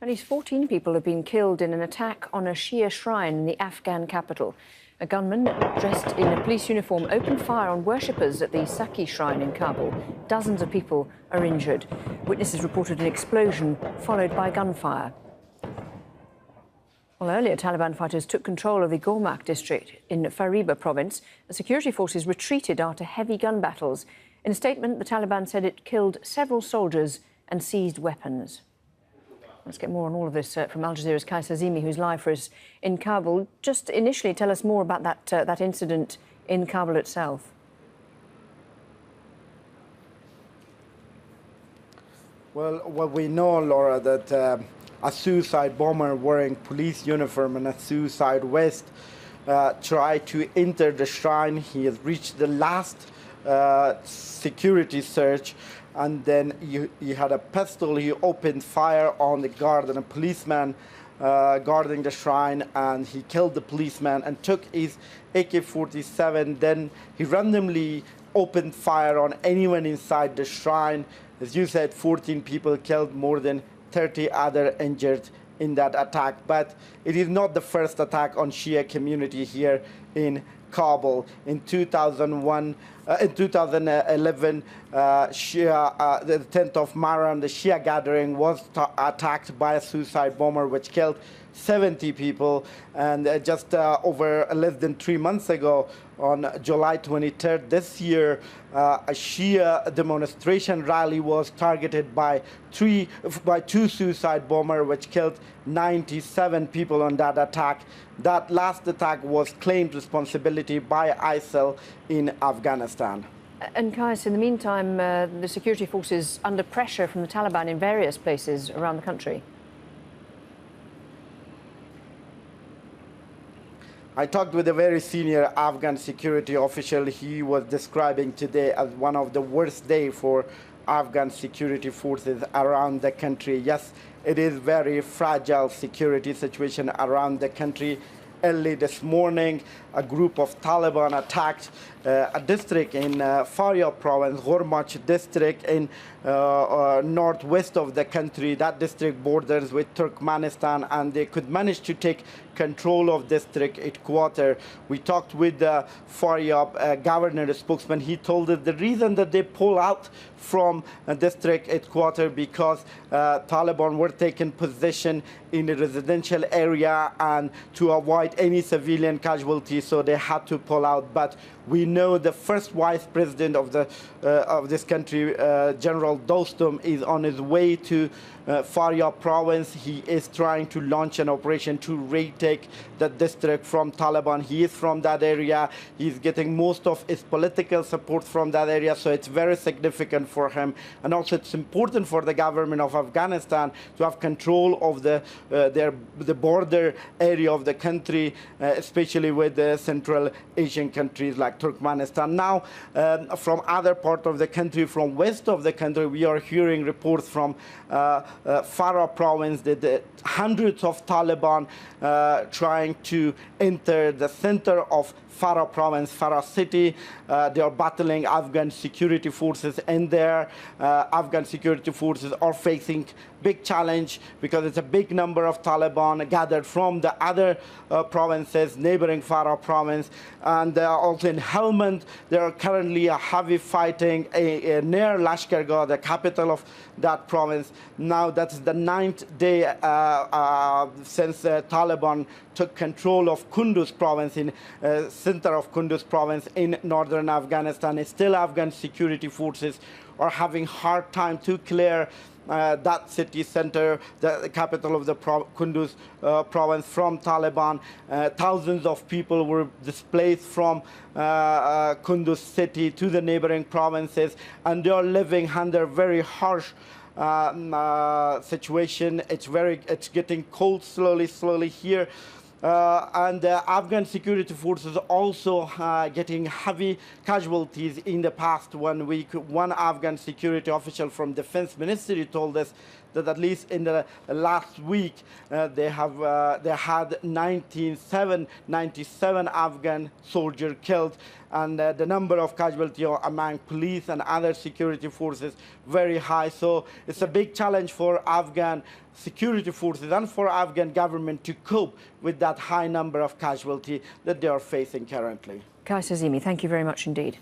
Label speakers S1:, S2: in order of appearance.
S1: At least 14 people have been killed in an attack on a Shia shrine in the Afghan capital. A gunman dressed in a police uniform opened fire on worshippers at the Saki shrine in Kabul. Dozens of people are injured. Witnesses reported an explosion followed by gunfire. Well, earlier, Taliban fighters took control of the Gormak district in Fariba province. The security forces retreated after heavy gun battles. In a statement, the Taliban said it killed several soldiers and seized weapons. Let's get more on all of this from Al Jazeera's Kais Azimi, who's live for us in Kabul. Just initially, tell us more about that incident in Kabul itself.
S2: Well, what we know, Laura, that a suicide bomber wearing police uniform and a suicide vest tried to enter the shrine. He has reached the last security search, and then he had a pistol. He opened fire on the guard and a policeman guarding the shrine, and he killed the policeman and took his AK-47. Then he randomly opened fire on anyone inside the shrine. As you said, 14 people killed, more than 30 other injured in that attack. But it is not the first attack on Shia community here in Kabul. In 2011, Shia, the 10th of Muharram, the Shia gathering was attacked by a suicide bomber, which killed 70 people. And just over less than 3 months ago, on July 23rd this year, a Shia demonstration rally was targeted by two suicide bombers, which killed 97 people on that attack. That last attack was claimed responsibility by ISIL in Afghanistan.
S1: And Kais, in the meantime, the security forces under pressure from the Taliban in various places around the country.
S2: I talked with a very senior Afghan security official. He was describing today as one of the worst days for Afghan security forces around the country. Yes, it is very fragile security situation around the country. Early this morning, a group of Taliban attacked a district in Faryab province, Gormak district in northwest of the country. That district borders with Turkmenistan, and they could manage to take control of district headquarters. We talked with the Faryab governor spokesman. He told us the reason that they pull out from district headquarters because Taliban were taking possession in a residential area and to avoid any civilian casualties, so they had to pull out. But we know the first vice president of this country, General Dostum, is on his way to Faryab province. He is trying to launch an operation to retake the district from Taliban. He is from that area. He's getting most of his political support from that area, so it's very significant for him. And also it's important for the government of Afghanistan to have control of the border area of the country, especially with the Central Asian countries like Turkmenistan. Now, from other part of the country, from west of the country, we are hearing reports from Farah province that hundreds of Taliban trying to enter the center of Farah province, Farah city. They are battling Afghan security forces in there. Afghan security forces are facing big challenge because it's a big number of Taliban gathered from the other provinces, neighboring Farah province. And also in Helmand, there are currently a heavy fighting near Lashkargah, the capital of that province. Now that's the 9th day since Taliban took control of Kunduz province, in center of Kunduz province in northern Afghanistan. Still, Afghan security forces are having hard time to clear that city center, the capital of the Kunduz province, from Taliban. Thousands of people were displaced from Kunduz city to the neighboring provinces, and they are living under very harsh situation. It's getting cold slowly here. And Afghan security forces also getting heavy casualties in the past 1 week. One Afghan security official from Defense Ministry told us that at least in the last week they had 97 Afghan soldiers killed, and the number of casualties among police and other security forces very high. So it's a big challenge for Afghan security forces and for Afghan government to cope with that high number of casualties that they are facing currently.
S1: Kaisa Azimi, thank you very much indeed.